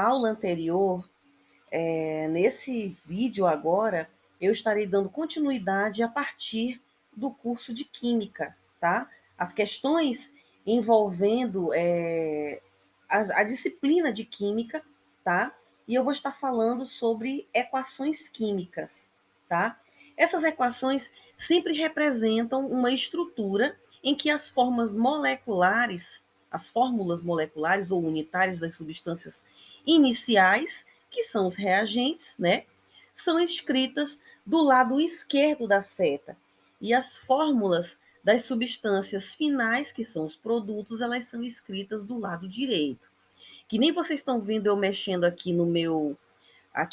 aula anterior, nesse vídeo agora, eu estarei dando continuidade a partir do curso de Química, tá? As questões envolvendo a disciplina de Química, tá? E eu vou estar falando sobre equações químicas, tá? Essas equações sempre representam uma estrutura em que as fórmulas moleculares ou unitárias das substâncias iniciais, que são os reagentes, né, são escritas do lado esquerdo da seta. E as fórmulas das substâncias finais, que são os produtos, elas são escritas do lado direito. Que nem vocês estão vendo eu mexendo aqui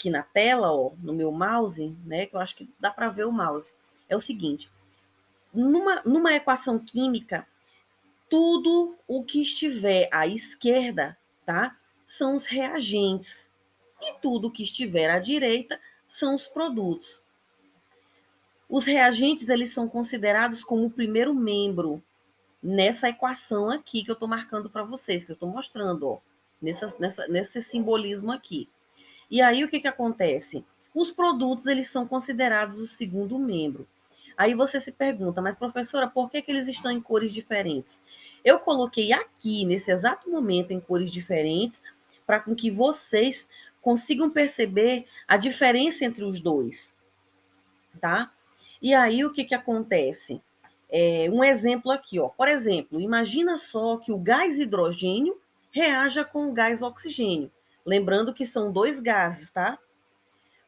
na tela, ó, no meu mouse, né, que eu acho que dá para ver o mouse. É o seguinte, numa equação química, tudo o que estiver à esquerda, tá? São os reagentes. E tudo que estiver à direita são os produtos. Os reagentes, eles são considerados como o primeiro membro nessa equação aqui que eu estou marcando para vocês, que eu estou mostrando, ó, nesse simbolismo aqui. E aí, o que acontece? Os produtos, eles são considerados o segundo membro. Aí você se pergunta, mas professora, por que eles estão em cores diferentes? Eu coloquei aqui, nesse exato momento, em cores diferentes, para que vocês consigam perceber a diferença entre os dois, tá? E aí, o que acontece? Um exemplo aqui, ó. Por exemplo, imagina só que o gás hidrogênio reaja com o gás oxigênio. Lembrando que são dois gases, tá?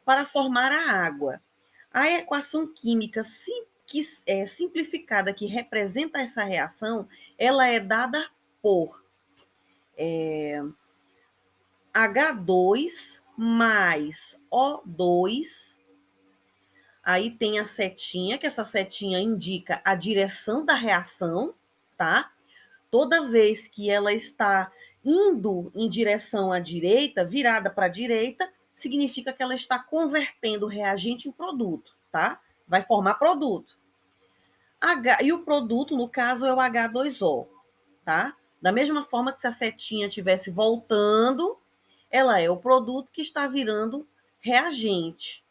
Para formar a água. A equação química simplificada que representa essa reação, ela é dada por H2 mais O2. Aí tem a setinha, que essa setinha indica a direção da reação, tá? Toda vez que ela está indo em direção à direita, virada para a direita, significa que ela está convertendo o reagente em produto, tá? Vai formar produto. E o produto, no caso, é o H2O, tá? Da mesma forma que se a setinha estivesse voltando, ela é o produto que está virando reagente,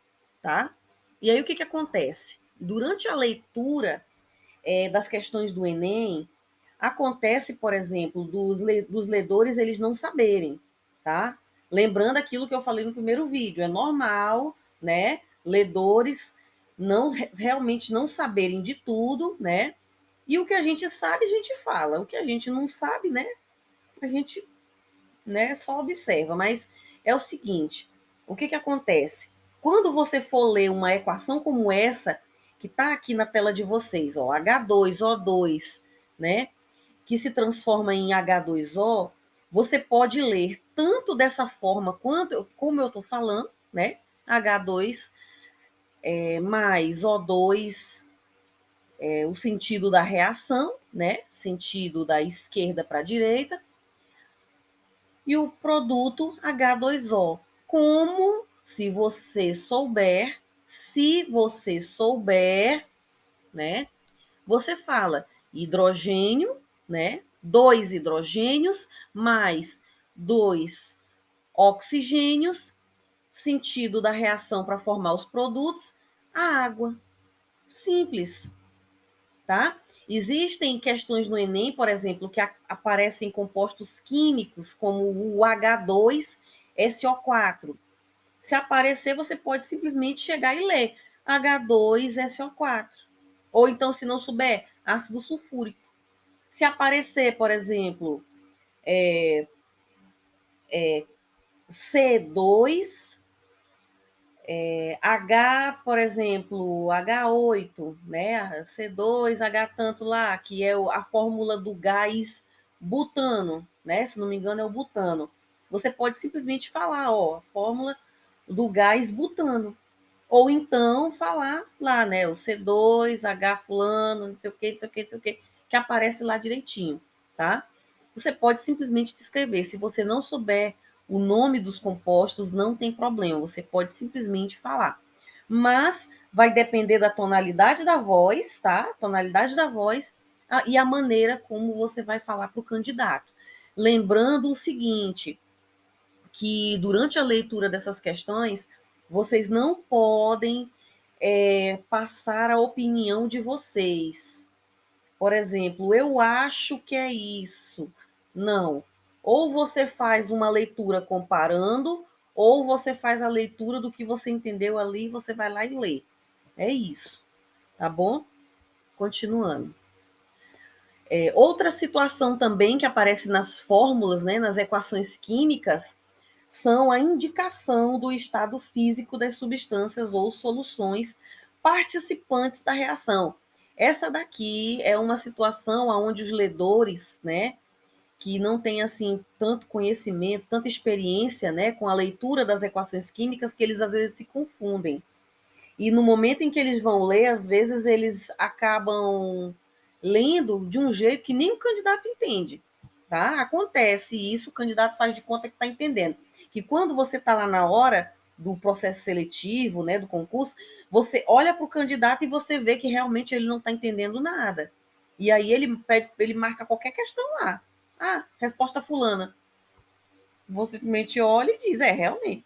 tá? E aí o que acontece? Durante a leitura das questões do Enem, acontece, por exemplo, dos ledores eles não saberem, tá? Lembrando aquilo que eu falei no primeiro vídeo, é normal, né? Ledores realmente não saberem de tudo, né? E o que a gente sabe, a gente fala. O que a gente não sabe, né? A gente, né, só observa. Mas é o seguinte, o que acontece? Quando você for ler uma equação como essa, que está aqui na tela de vocês, ó, H2O2, né? Que se transforma em H2O, você pode ler tanto dessa forma quanto como eu estou falando, né? H2 mais O2, o sentido da reação, né? Sentido da esquerda para a direita, e o produto H2O. Como se você souber, né? Você fala hidrogênio, né? 2 hidrogênios mais 2 oxigênios, sentido da reação para formar os produtos, a água. Simples, tá? Existem questões no Enem, por exemplo, que aparecem compostos químicos, como o H2SO4. Se aparecer, você pode simplesmente chegar e ler H2SO4. Ou então, se não souber, ácido sulfúrico. Se aparecer, por exemplo, C2, H, por exemplo, H8, né? C2H tanto lá, que é a fórmula do gás butano, né? Se não me engano, é o butano. Você pode simplesmente falar, ó, a fórmula do gás butano. Ou então falar lá, né? O C2H fulano, não sei o que, não sei o que, não sei o que aparece lá direitinho, tá? Você pode simplesmente descrever. Se você não souber o nome dos compostos, não tem problema, você pode simplesmente falar. Mas vai depender da tonalidade da voz, tá? Tonalidade da voz e a maneira como você vai falar para o candidato. Lembrando o seguinte, que durante a leitura dessas questões, vocês não podem passar a opinião de vocês. Por exemplo, eu acho que é isso. Não. Ou você faz uma leitura comparando, ou você faz a leitura do que você entendeu ali, você vai lá e lê. É isso, tá bom? Continuando. Outra situação também que aparece nas fórmulas, né, nas equações químicas, são a indicação do estado físico das substâncias ou soluções participantes da reação. Essa daqui é uma situação onde os ledores, né, que não têm assim tanto conhecimento, tanta experiência, né, com a leitura das equações químicas, que eles às vezes se confundem. E no momento em que eles vão ler, às vezes eles acabam lendo de um jeito que nem o candidato entende, tá? Acontece isso, o candidato faz de conta que está entendendo. Que quando você está lá na hora do processo seletivo, né, do concurso, você olha para o candidato e você vê que realmente ele não está entendendo nada. E aí ele marca qualquer questão lá. Ah, resposta fulana. Você simplesmente olha e diz, realmente,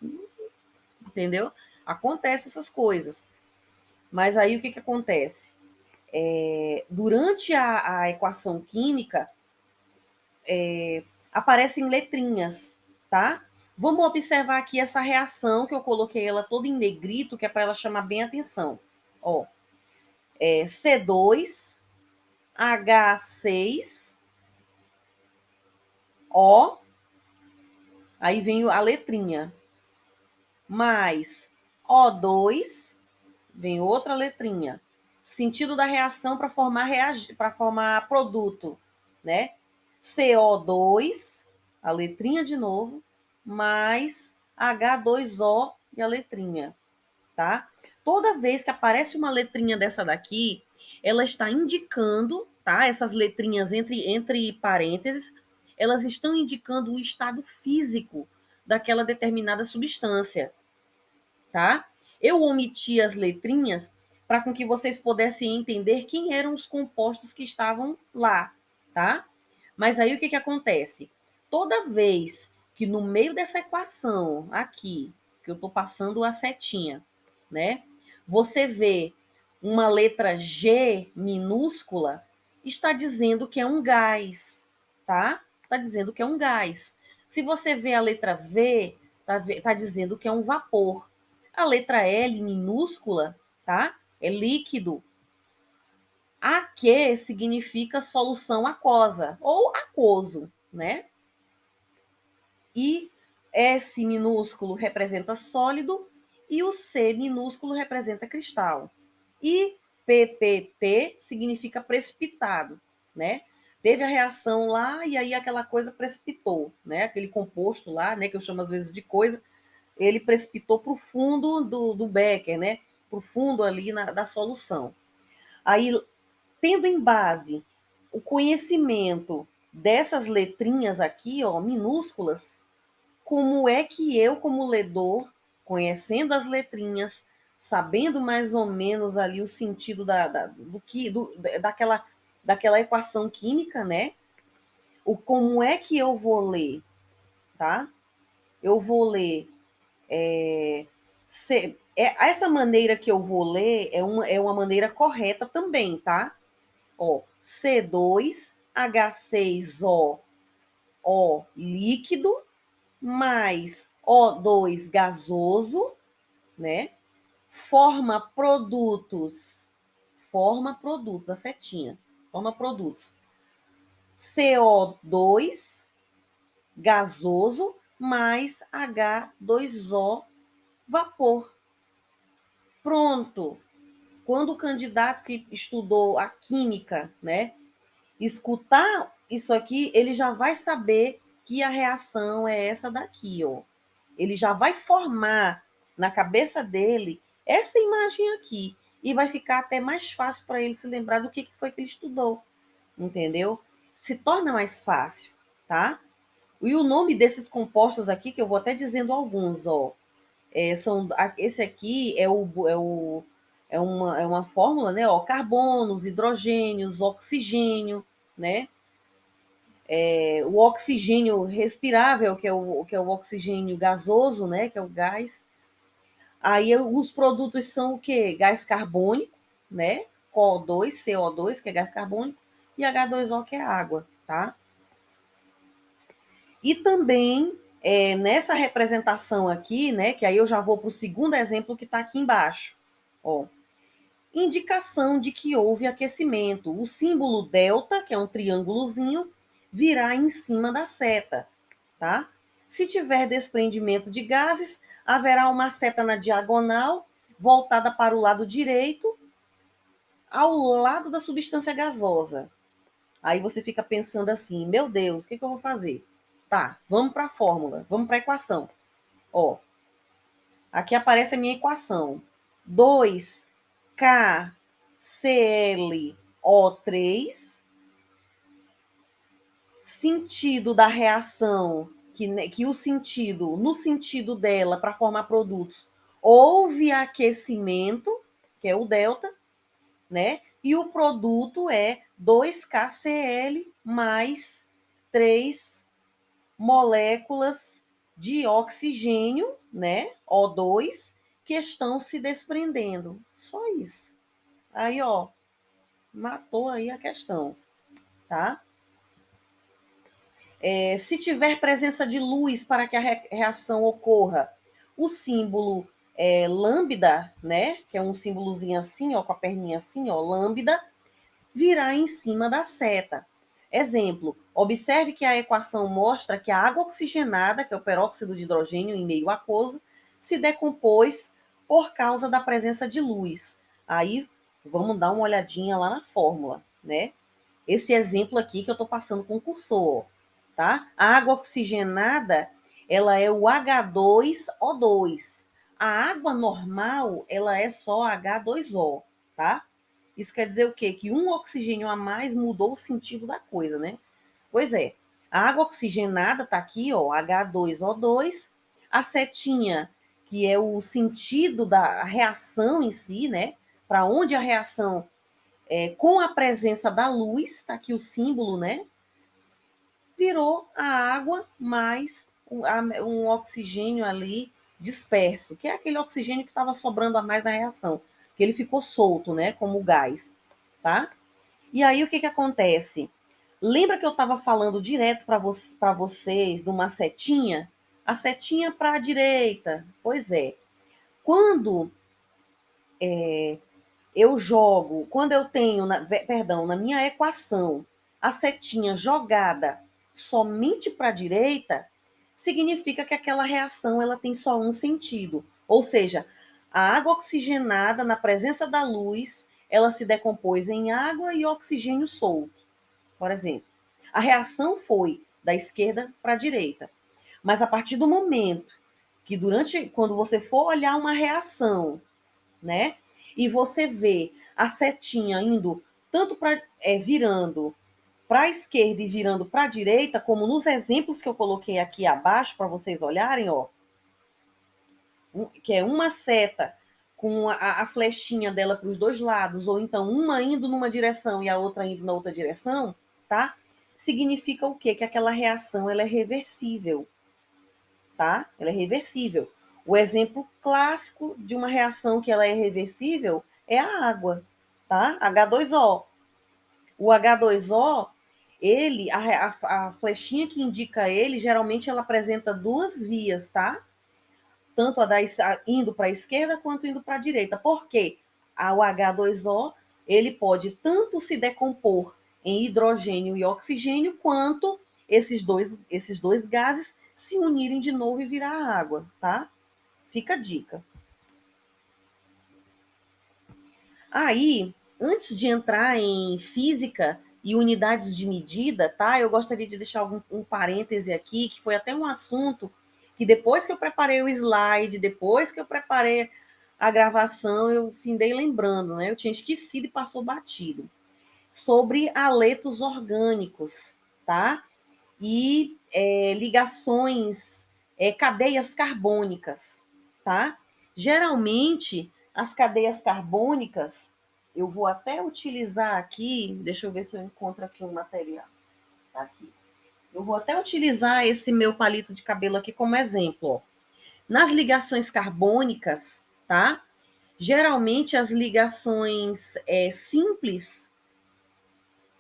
entendeu? Acontece essas coisas. Mas aí o que, que acontece? Durante a equação química, aparecem letrinhas, tá? Vamos observar aqui essa reação que eu coloquei ela toda em negrito, que é para ela chamar bem a atenção. Ó, C2, H6, O, aí vem a letrinha, mais O2, vem outra letrinha. Sentido da reação para formar produto, né? CO2, a letrinha de novo, mais H2O e a letrinha, tá? Toda vez que aparece uma letrinha dessa daqui, ela está indicando, tá? Essas letrinhas entre parênteses, elas estão indicando o estado físico daquela determinada substância, tá? Eu omiti as letrinhas para com que vocês pudessem entender quem eram os compostos que estavam lá, tá? Mas aí o que, que acontece? Toda vez que no meio dessa equação aqui, que eu estou passando a setinha, né? Você vê uma letra G minúscula, está dizendo que é um gás, tá? Está dizendo que é um gás. Se você vê a letra V, tá dizendo que é um vapor. A letra L minúscula, tá? É líquido. Aqui significa solução aquosa ou aquoso, né? E S minúsculo representa sólido e o C minúsculo representa cristal. E PPT significa precipitado, né? Teve a reação lá e aí aquela coisa precipitou, né? Aquele composto lá, né? Que eu chamo às vezes de coisa, ele precipitou para o fundo do becker, né? Para o fundo ali da solução. Aí, tendo em base o conhecimento dessas letrinhas aqui, ó, minúsculas, como é que eu, como ledor, conhecendo as letrinhas, sabendo mais ou menos ali o sentido daquela equação química, né? Como é que eu vou ler, tá? Eu vou ler essa maneira que eu vou ler é uma maneira correta também, tá? Ó, C2H6O líquido mais O2 gasoso, né? Forma produtos, a setinha, forma produtos. CO2 gasoso mais H2O vapor. Pronto. Quando o candidato que estudou a química, né, escutar isso aqui, ele já vai saber que a reação é essa daqui, ó. Ele já vai formar na cabeça dele essa imagem aqui e vai ficar até mais fácil para ele se lembrar do que foi que ele estudou, entendeu? Se torna mais fácil, tá? E o nome desses compostos aqui, que eu vou até dizendo alguns, ó, esse aqui é uma fórmula, né? Ó, carbonos, hidrogênios, oxigênio, né? o oxigênio respirável, que é o oxigênio gasoso, né, que é o gás. Aí os produtos são o quê? Gás carbônico, né? CO2, CO2, que é gás carbônico, e H2O, que é água, tá? E também nessa representação aqui, né? Que aí eu já vou para o segundo exemplo que está aqui embaixo. Ó, indicação de que houve aquecimento. O símbolo delta, que é um triângulozinho, virá em cima da seta, tá? Se tiver desprendimento de gases, haverá uma seta na diagonal voltada para o lado direito, ao lado da substância gasosa. Aí você fica pensando assim: meu Deus, o que eu vou fazer? Tá, vamos para a fórmula, vamos para a equação. Ó, aqui aparece a minha equação: 2KClO3, sentido da reação, que o sentido, no sentido dela, para formar produtos, houve aquecimento, que é o delta, né? E o produto é 2KCl mais 3 moléculas de oxigênio, né? O2, que estão se desprendendo. Só isso. Aí, ó, matou aí a questão, tá? Se tiver presença de luz para que a reação ocorra, o símbolo lambda, né? Que é um símbolozinho assim, ó, com a perninha assim, ó, lambda, virá em cima da seta. Exemplo, observe que a equação mostra que a água oxigenada, que é o peróxido de hidrogênio em meio aquoso, se decompôs por causa da presença de luz. Aí, vamos dar uma olhadinha lá na fórmula, né? Esse exemplo aqui que eu estou passando com o cursor, tá? A água oxigenada, ela é o H2O2. A água normal, ela é só H2O, tá? Isso quer dizer o quê? Que um oxigênio a mais mudou o sentido da coisa, né? Pois é. A água oxigenada tá aqui, ó, H2O2. A setinha, que é o sentido da reação em si, né? Para onde a reação com a presença da luz, tá aqui o símbolo, né? Virou a água mais um oxigênio ali disperso, que é aquele oxigênio que estava sobrando a mais na reação, que ele ficou solto, né? Como gás, tá? E aí o que acontece? Lembra que eu estava falando direto para vocês de uma setinha? A setinha para a direita. Pois é. Quando quando eu tenho, na minha equação, a setinha jogada somente para a direita, significa que aquela reação ela tem só um sentido. Ou seja, a água oxigenada na presença da luz, ela se decompôs em água e oxigênio solto, por exemplo. A reação foi da esquerda para a direita. Mas a partir do momento que quando você for olhar uma reação, né? E você vê a setinha indo tanto para virando para a esquerda e virando para a direita, como nos exemplos que eu coloquei aqui abaixo para vocês olharem, ó, que é uma seta com a flechinha dela para os dois lados, ou então uma indo numa direção e a outra indo na outra direção, tá? Significa o quê? Que aquela reação ela é reversível, tá? Ela é reversível. O exemplo clássico de uma reação que ela é reversível é a água, tá? H2O. O H2O, ele, a flechinha que indica ele, geralmente ela apresenta duas vias, tá? Tanto indo para a esquerda quanto indo para a direita. Por quê? O H2O, ele pode tanto se decompor em hidrogênio e oxigênio, quanto esses dois gases se unirem de novo e virar água, tá? Fica a dica. Aí, antes de entrar em física e unidades de medida, tá? Eu gostaria de deixar um parêntese aqui, que foi até um assunto que depois que eu preparei o slide, depois que eu preparei a gravação, eu findei lembrando, né? Eu tinha esquecido e passou batido. Sobre haletos orgânicos, tá? E ligações, cadeias carbônicas, tá? Geralmente, as cadeias carbônicas, eu vou até utilizar aqui, deixa eu ver se eu encontro aqui um material. Tá aqui. Eu vou até utilizar esse meu palito de cabelo aqui como exemplo. Ó. Nas ligações carbônicas, tá? Geralmente as ligações simples,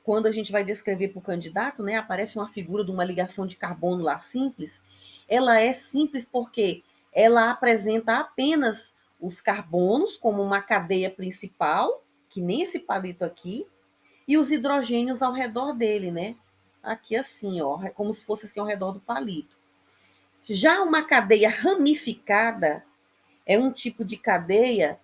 quando a gente vai descrever para o candidato, né, aparece uma figura de uma ligação de carbono lá simples. Ela é simples porque ela apresenta apenas os carbonos como uma cadeia principal, que nem esse palito aqui, e os hidrogênios ao redor dele, né? Aqui assim, ó, é como se fosse assim ao redor do palito. Já uma cadeia ramificada é um tipo de cadeia,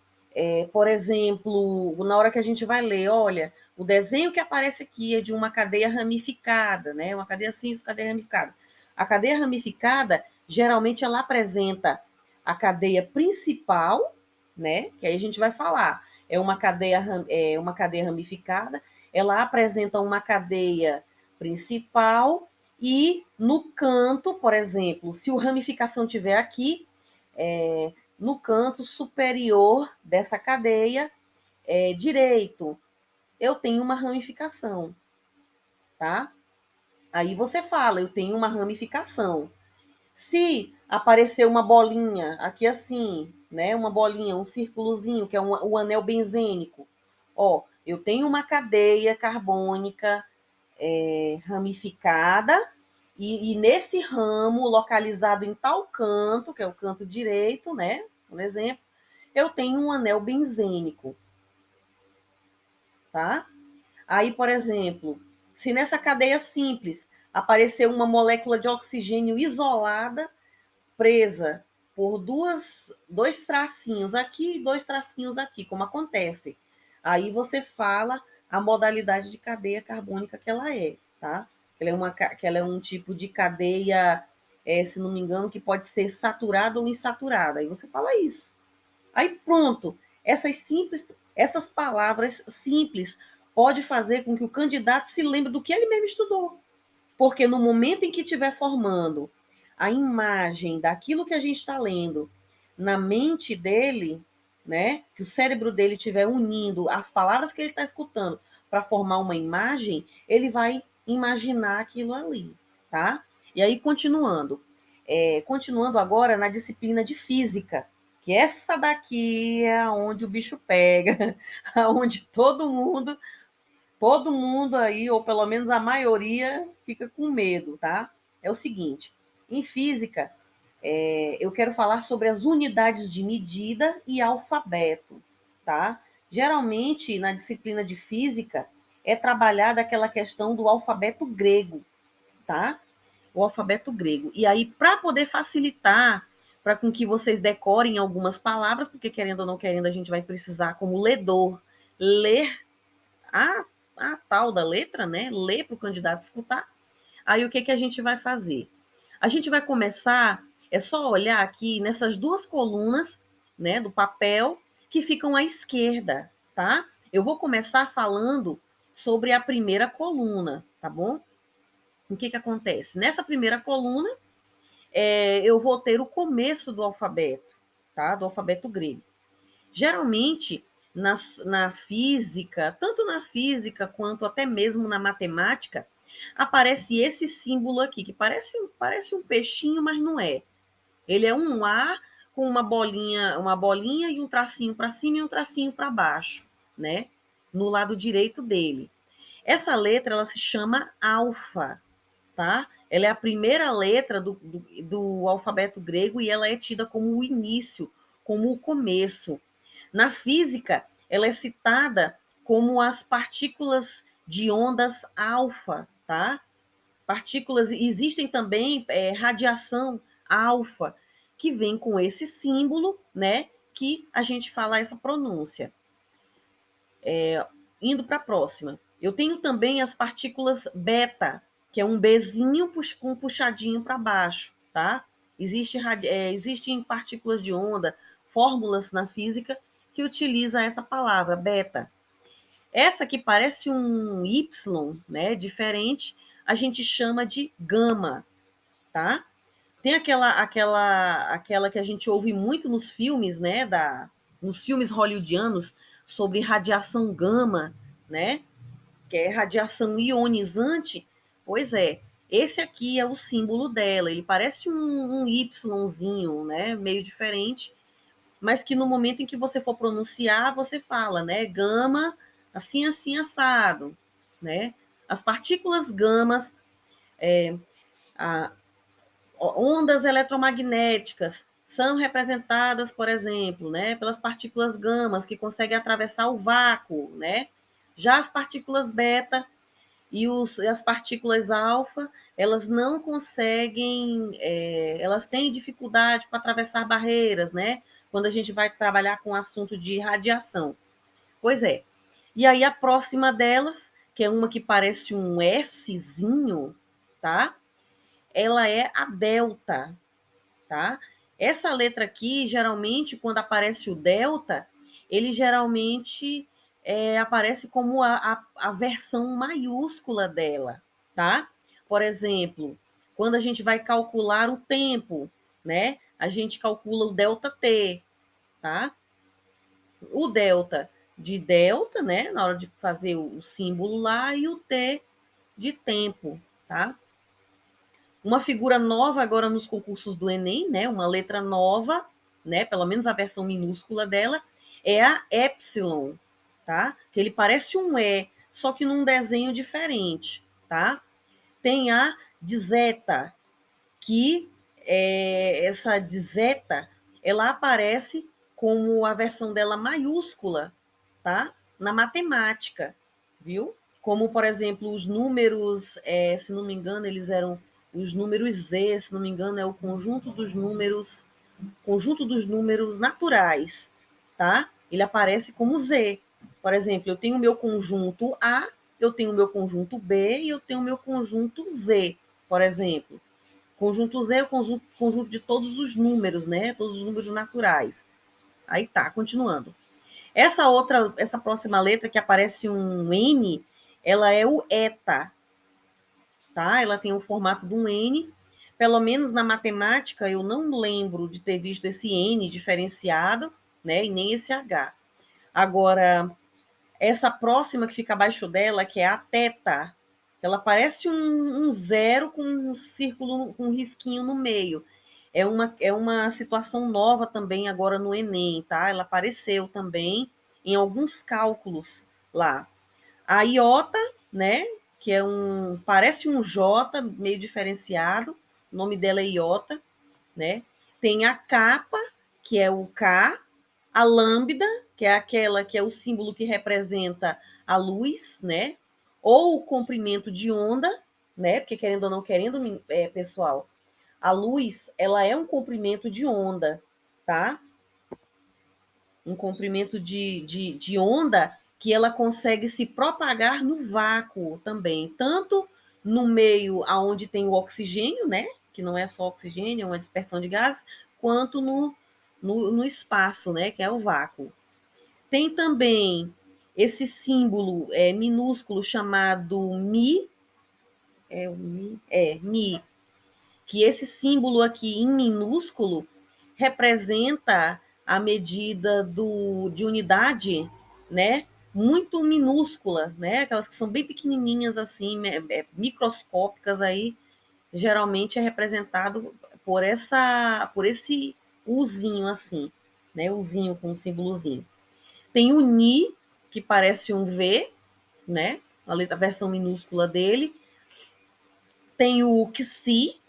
por exemplo, na hora que a gente vai ler, olha, o desenho que aparece aqui é de uma cadeia ramificada, né? Uma cadeia simples, cadeia ramificada. A cadeia ramificada, geralmente, ela apresenta a cadeia principal, né? Que aí a gente vai falar. Uma cadeia ramificada, ela apresenta uma cadeia principal e no canto, por exemplo, se o ramificação tiver aqui, é, no canto superior dessa cadeia direito, eu tenho uma ramificação, tá? Aí você fala, eu tenho uma ramificação. Se aparecer uma bolinha aqui assim, né? Uma bolinha, um círculozinho, que é um anel benzênico, ó, eu tenho uma cadeia carbônica ramificada e nesse ramo localizado em tal canto, que é o canto direito, né? Por exemplo, eu tenho um anel benzênico, tá? Aí, por exemplo, se nessa cadeia simples aparecer uma molécula de oxigênio isolada, presa por dois tracinhos aqui e dois tracinhos aqui, como acontece. Aí você fala a modalidade de cadeia carbônica que ela é, tá? Que ela é um tipo de cadeia, se não me engano, que pode ser saturada ou insaturada. Aí você fala isso. Aí pronto, essas palavras simples pode fazer com que o candidato se lembre do que ele mesmo estudou. Porque no momento em que estiver formando a imagem daquilo que a gente está lendo na mente dele, né, que o cérebro dele estiver unindo as palavras que ele está escutando para formar uma imagem, ele vai imaginar aquilo ali, tá? E aí, continuando agora na disciplina de física, que essa daqui é onde o bicho pega, onde todo mundo aí, ou pelo menos a maioria, fica com medo, tá? É o seguinte: em física, eu quero falar sobre as unidades de medida e alfabeto, tá? Geralmente, na disciplina de física, é trabalhada aquela questão do alfabeto grego, tá? O alfabeto grego. E aí, para poder facilitar, para com que vocês decorem algumas palavras, porque querendo ou não querendo, a gente vai precisar, como ledor, ler a, a tal da letra, né? Ler para o candidato escutar. Aí o que, que a gente vai fazer? A gente vai começar, é só olhar aqui nessas duas colunas, né, do papel, que ficam à esquerda, tá? Eu vou começar falando sobre a primeira coluna, tá bom? O que, que acontece? Nessa primeira coluna, eu vou ter o começo do alfabeto, tá? Do alfabeto grego. Geralmente, na física, tanto na física quanto até mesmo na matemática, aparece esse símbolo aqui, que parece um peixinho, mas não é. Ele é um A com uma bolinha e um tracinho para cima e um tracinho para baixo, né? No lado direito dele. Essa letra ela se chama alfa, tá? Ela é a primeira letra do alfabeto grego e ela é tida como o início, como o começo. Na física, ela é citada como as partículas de ondas alfa, tá? Partículas, existem também radiação alfa, que vem com esse símbolo, né? Que a gente fala essa pronúncia. Indo para a próxima. Eu tenho também as partículas beta, que é um Bzinho com um puxadinho para baixo, tá? Existem partículas de onda, fórmulas na física que utiliza essa palavra, beta. Essa que parece um Y, né, diferente, a gente chama de gama, tá? Tem aquela que a gente ouve muito nos filmes, né, nos filmes hollywoodianos sobre radiação gama, né? Que é radiação ionizante. Pois é, Esse aqui é o símbolo dela. Ele parece um Yzinho, né? Meio diferente, mas que no momento em que você for pronunciar, você fala, né? Gama, assim, assim, assado, né? As partículas gamas, a, ondas eletromagnéticas são representadas, por exemplo, né, pelas partículas gamas que conseguem atravessar o vácuo, né? Já as partículas beta e as partículas alfa, elas não conseguem, elas têm dificuldade para atravessar barreiras, né? Quando a gente vai trabalhar com o assunto de radiação. Pois é. E aí a próxima delas, que é uma que parece um Szinho, tá? Ela é a delta, tá? Essa letra aqui, geralmente, quando aparece o delta, ele geralmente aparece como a versão maiúscula dela, tá? Por exemplo, quando a gente vai calcular o tempo, né? A gente calcula o delta T, tá? O delta de delta, né? Na hora de fazer o símbolo lá, e o T de tempo, tá? Uma figura nova agora nos concursos do Enem, né? Uma letra nova, né? Pelo menos a versão minúscula dela, é a Epsilon, tá? Que ele parece um E, só que num desenho diferente, tá? Tem a de zeta, que essa de zeta, ela aparece como a versão dela maiúscula, tá? Na matemática, viu? Como, por exemplo, os números, se não me engano, eles eram os números Z, se não me engano, é o conjunto dos números naturais, tá? Ele aparece como Z. Por exemplo, eu tenho o meu conjunto A, eu tenho o meu conjunto B e eu tenho o meu conjunto Z, por exemplo. Conjunto Z é o conjunto de todos os números, né? Todos os números naturais. Aí tá, continuando. Essa próxima letra que aparece um N, ela é o eta, tá? Ela tem o formato de um N. Pelo menos na matemática, eu não lembro de ter visto esse N diferenciado, né? E nem esse H. Agora, essa próxima que fica abaixo dela, que é a teta, ela parece um zero com um círculo, com um risquinho no meio. É uma situação nova também agora no Enem, tá? Ela apareceu também em alguns cálculos lá. A iota, né? Que parece um J meio diferenciado. O nome dela é iota, né? Tem a capa, que é o K, a lambda, que é aquela que é o símbolo que representa a luz, né? Ou o comprimento de onda, né? Porque querendo ou não querendo, pessoal, a luz ela é um comprimento de onda, tá? Um comprimento de onda que ela consegue se propagar no vácuo também, tanto no meio aonde tem o oxigênio, né? Que não é só oxigênio, é uma dispersão de gases, quanto no espaço, né? Que é o vácuo. Tem também esse símbolo minúsculo chamado Mi, Mi, que esse símbolo aqui em minúsculo representa a medida de unidade, né? Muito minúscula, né? Aquelas que são bem pequenininhas assim, microscópicas aí, geralmente é representado por esse Uzinho assim, né? Uzinho com um símbolozinho. Tem o Ni, que parece um V, né? A versão minúscula dele. Tem o Xi,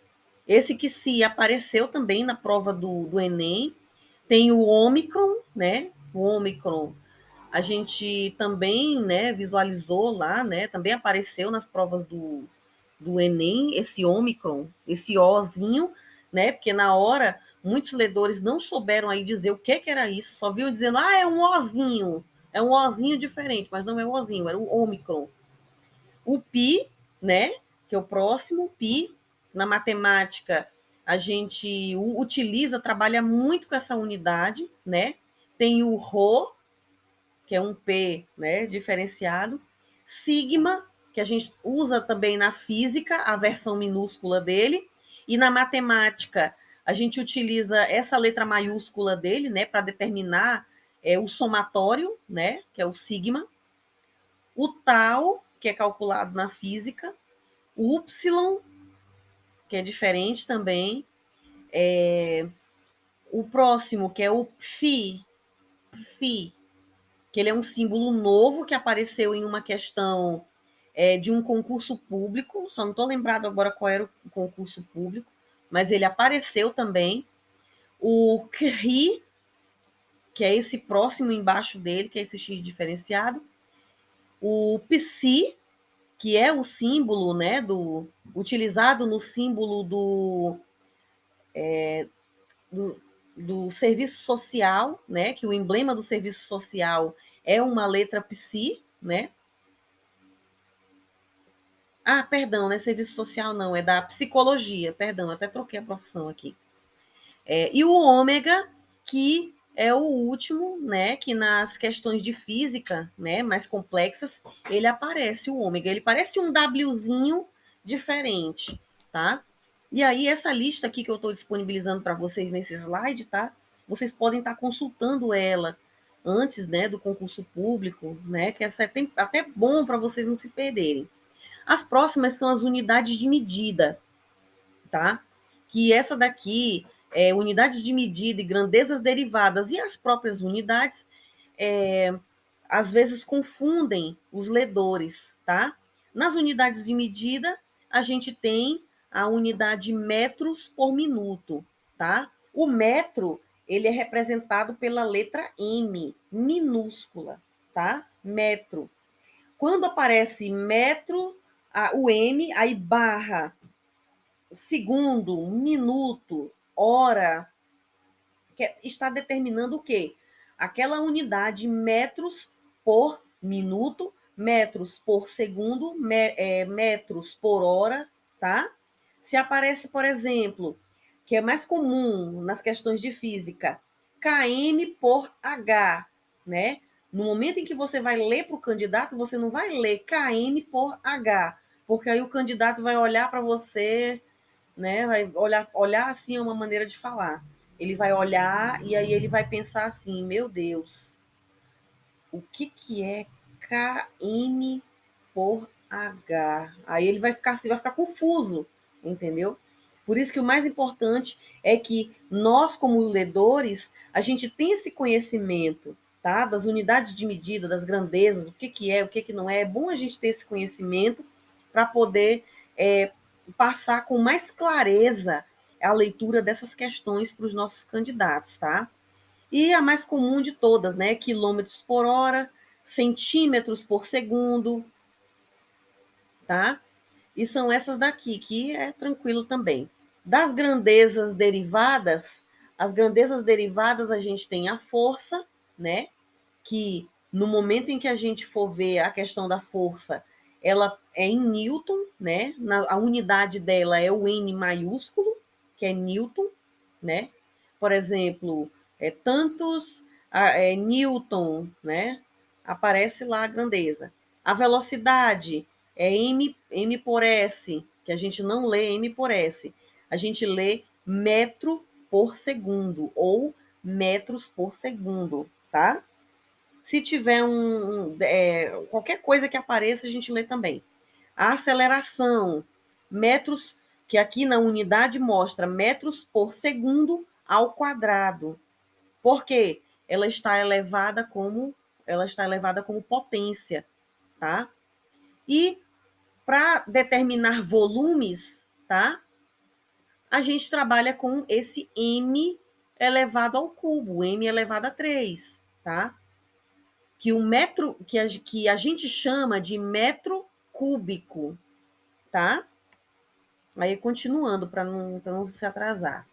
esse Xi apareceu também na prova do Enem. Tem o Ômicron, né? O Ômicron a gente também, né, visualizou lá, né? Também apareceu nas provas do Enem, esse Ômicron, esse Ozinho, né? Porque na hora muitos ledores não souberam aí dizer o que era isso, só viam dizendo, é um Ozinho, é um Ozinho diferente, mas não é um Ozinho, era o Ômicron. O Pi, né? Que é o próximo, Pi, na matemática a gente utiliza, trabalha muito com essa unidade, né? Tem o Rho, que é um P, né, diferenciado. Sigma, que a gente usa também na física, a versão minúscula dele, e na matemática a gente utiliza essa letra maiúscula dele, né, para determinar o somatório, né, que é o sigma. O tau, que é calculado na física, o Y, que é diferente também. O próximo, que é o Phi, que ele é um símbolo novo que apareceu em uma questão de um concurso público, só não estou lembrado agora qual era o concurso público, mas ele apareceu também. O Cri, que é esse próximo embaixo dele, que é esse X diferenciado. O Psi, que é o símbolo, né, utilizado no símbolo do, do serviço social, né, que o emblema do serviço social é uma letra Psi, né? Ah, perdão, não é serviço social, não, é da psicologia, perdão, até troquei a profissão aqui. E o ômega, que é o último, né, que nas questões de física, né, mais complexas, ele aparece o ômega. Ele parece um Wzinho diferente, tá? E aí, essa lista aqui que eu estou disponibilizando para vocês nesse slide, tá? Vocês podem estar consultando ela antes, né, do concurso público, né, que essa é até bom para vocês não se perderem. As próximas são as unidades de medida, tá? Que essa daqui é unidades de medida e grandezas derivadas e as próprias unidades às vezes confundem os ledores, tá? Nas unidades de medida, a gente tem a unidade metros por minuto, tá? O metro, ele é representado pela letra M, minúscula, tá? Metro. Quando aparece metro, o M, aí barra segundo, minuto, hora, que está determinando o quê? Aquela unidade metros por minuto, metros por segundo, metros por hora, tá? Se aparece, por exemplo, que é mais comum nas questões de física, km por h, né? No momento em que você vai ler para o candidato, você não vai ler km por h, porque aí o candidato vai olhar para você, né? Vai olhar assim é uma maneira de falar. Ele vai olhar e aí ele vai pensar assim, meu Deus, o que é km por h? Aí ele vai ficar assim, vai ficar confuso, entendeu? Por isso que o mais importante é que nós, como ledores, a gente tem esse conhecimento, tá? Das unidades de medida, das grandezas, o que é, o que não é. É bom a gente ter esse conhecimento para poder passar com mais clareza a leitura dessas questões para os nossos candidatos, tá? E a mais comum de todas, né? Quilômetros por hora, centímetros por segundo, tá? E são essas daqui, que é tranquilo também. Das grandezas derivadas, as grandezas derivadas a gente tem a força, né? Que no momento em que a gente for ver a questão da força, ela é em Newton, né? A unidade dela é o N maiúsculo, que é Newton, né? Por exemplo, Newton, né? Aparece lá a grandeza. A velocidade é M por S, que a gente não lê M por S. A gente lê metro por segundo ou metros por segundo, tá? Se tiver qualquer coisa que apareça, a gente lê também. A aceleração, metros, que aqui na unidade mostra metros por segundo ao quadrado. Por quê? Ela está elevada como potência, tá? E para determinar volumes, tá? A gente trabalha com esse m elevado ao cubo, m elevado a 3, tá? Que o metro, que a gente chama de metro cúbico, tá? Aí continuando para não se atrasar.